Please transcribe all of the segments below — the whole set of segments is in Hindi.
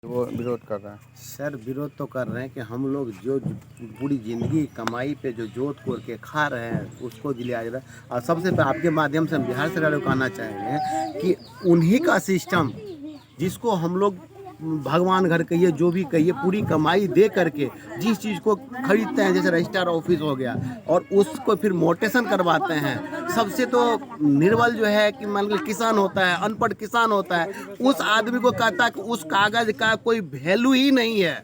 वो विरोध कर रहा है। सर विरोध तो कर रहे हैं कि हम लोग जो पूरी ज़िंदगी कमाई पे जो जोत कोर के खा रहे हैं उसको दिलाया जा रहा है। और सबसे पहले आपके माध्यम से हम बिहार सरकार को कहना चाहेंगे कि उन्हीं का सिस्टम जिसको हम लोग भगवान घर कहिए जो भी कहिए पूरी कमाई दे करके जिस चीज़ को खरीदते हैं, जैसे रजिस्ट्रार ऑफिस हो गया, और उसको फिर मोटेशन करवाते हैं। सबसे तो निर्बल जो है कि मान लीजिए किसान होता है, अनपढ़ किसान होता है, उस आदमी को कहता है कि उस कागज़ का कोई वैल्यू ही नहीं है,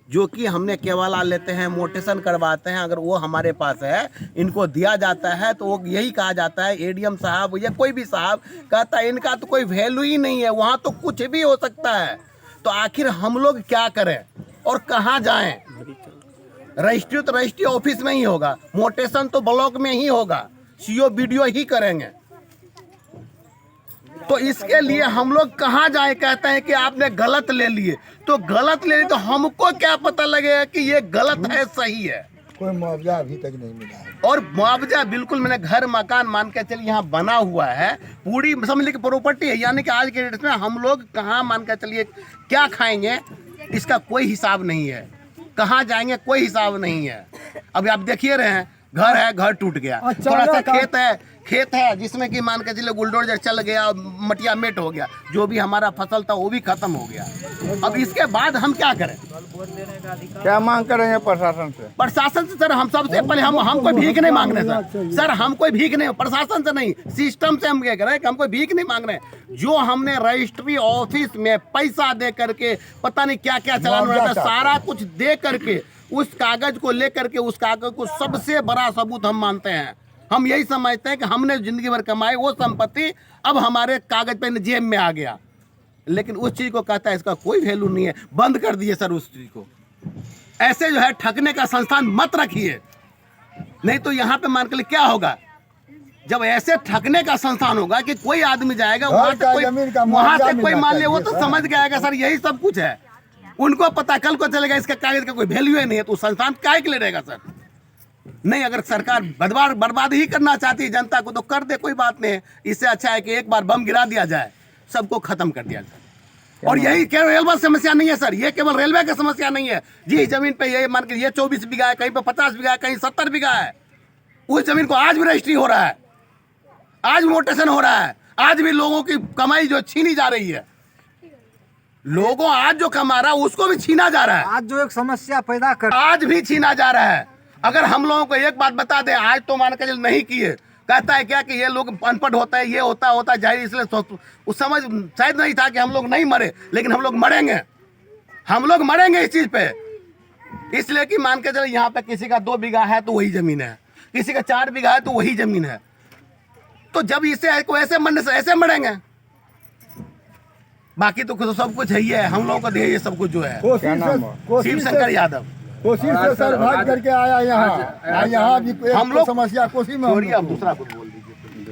जो कि हमने केवल लेते हैं, मोटेशन करवाते हैं। अगर वो हमारे पास है, इनको दिया जाता है, तो वो यही कहा जाता है, एडीएम साहब या कोई भी साहब कहता है इनका तो कोई वैल्यू ही नहीं है, वहाँ तो कुछ भी हो सकता है। तो आखिर हम लोग क्या करें और कहाँ जाएं? रजिस्ट्री तो रजिस्ट्री ऑफिस में ही होगा, मोटेशन तो ब्लॉक में ही होगा, सीओ बीडीओ ही करेंगे। तो इसके लिए हम लोग कहाँ जाएं? कहते हैं कि आपने गलत ले लिए, तो गलत ले लिए तो हमको क्या पता लगेगा कि ये गलत है सही है? कोई मुआवजा अभी तक नहीं मिला है। और मुआवजा बिल्कुल मैंने घर मकान मान के चलिए यहाँ बना हुआ है, पूरी समझ लीजिए प्रॉपर्टी है, यानी कि आज के डेट में हम लोग कहाँ मान के चलिए क्या खाएंगे इसका कोई हिसाब नहीं है, कहाँ जाएंगे कोई हिसाब नहीं है। अभी आप देखिए रहे हैं, घर है, घर टूट गया, थोड़ा सा खेत है जिसमें कि मान के चलिए बुलडोजर चल गया, मटिया मेट हो गया, जो भी हमारा फसल था वो भी खत्म हो गया। अब इसके बाद हम क्या करें? क्या मांग करेंगे प्रशासन से? प्रशासन से सर हम सबसे पहले हम कोई भीख नहीं मांग रहे सर हम कोई भीख नहीं, प्रशासन से नहीं, सिस्टम से हम क्या कह रहे हैं कि हम कोई भीख नहीं मांग रहे। जो हमने रजिस्ट्री ऑफिस में पैसा दे करके पता नहीं क्या क्या चलाना रहता, सारा कुछ दे करके उस कागज को लेकर के, उस कागज को सबसे बड़ा सबूत हम मानते हैं। हम यही समझते हैं कि हमने जिंदगी भर कमाई वो संपत्ति अब हमारे कागज पे जेब में आ गया, लेकिन उस चीज को कहता है इसका कोई वैल्यू नहीं है। बंद कर दिए सर उस चीज को। ऐसे जो है ठगने का संस्थान मत रखिए, नहीं तो यहाँ पे मान के क्या होगा, जब ऐसे ठगने का संस्थान होगा कि कोई आदमी जाएगा वहां से कोई मान ले, वो तो समझ गया सर यही सब कुछ है, उनको पता कल को चलेगा इसका कागज का कोई वैल्यू ही नहीं है, तो संस्थान काहे के लिए रहेगा सर? नहीं, अगर सरकार बर्बाद ही करना चाहती है जनता को तो कर दे, कोई बात नहीं है। इससे अच्छा है कि एक बार बम गिरा दिया जाए, सबको खत्म कर दिया जाए। और यही केवल रेलवे समस्या नहीं है सर, ये केवल रेलवे की समस्या नहीं है। जिस जमीन पे ये मान के ये 24 बीघा है, कहीं पे 50 बीघा है, कहीं 70 बीघा है, उस जमीन को आज भी रजिस्ट्री हो रहा है, आज भी मोटेशन हो रहा है, आज भी लोगों की कमाई जो छीनी जा रही है, लोगों आज जो कमा रहा है उसको भी छीना जा रहा है, आज जो एक समस्या पैदा कर आज भी छीना जा रहा है। अगर हम लोगों को एक बात बता दें, आज तो मान के चल नहीं किए, कहता है क्या कि ये लोग अनपढ़ होता है, ये होता है जाहिर, इसलिए उस समझ शायद नहीं था कि हम लोग नहीं मरे, लेकिन हम लोग मरेंगे, हम लोग मरेंगे इस चीज पे। इसलिए कि मान के चले यहाँ पे किसी का 2 बीघा है तो वही जमीन है, किसी का 4 बीघा है तो वही जमीन है, तो जब इसे ऐसे मरने से ऐसे मरेंगे। बाकी तो सब कुछ है ही है, हम लोगों को दिए ये सब कुछ जो है। शिव शंकर यादव कोशिश से सर भाग करके आया यहाँ भी, हम लोग समस्या कोशिश में दूसरा कुछ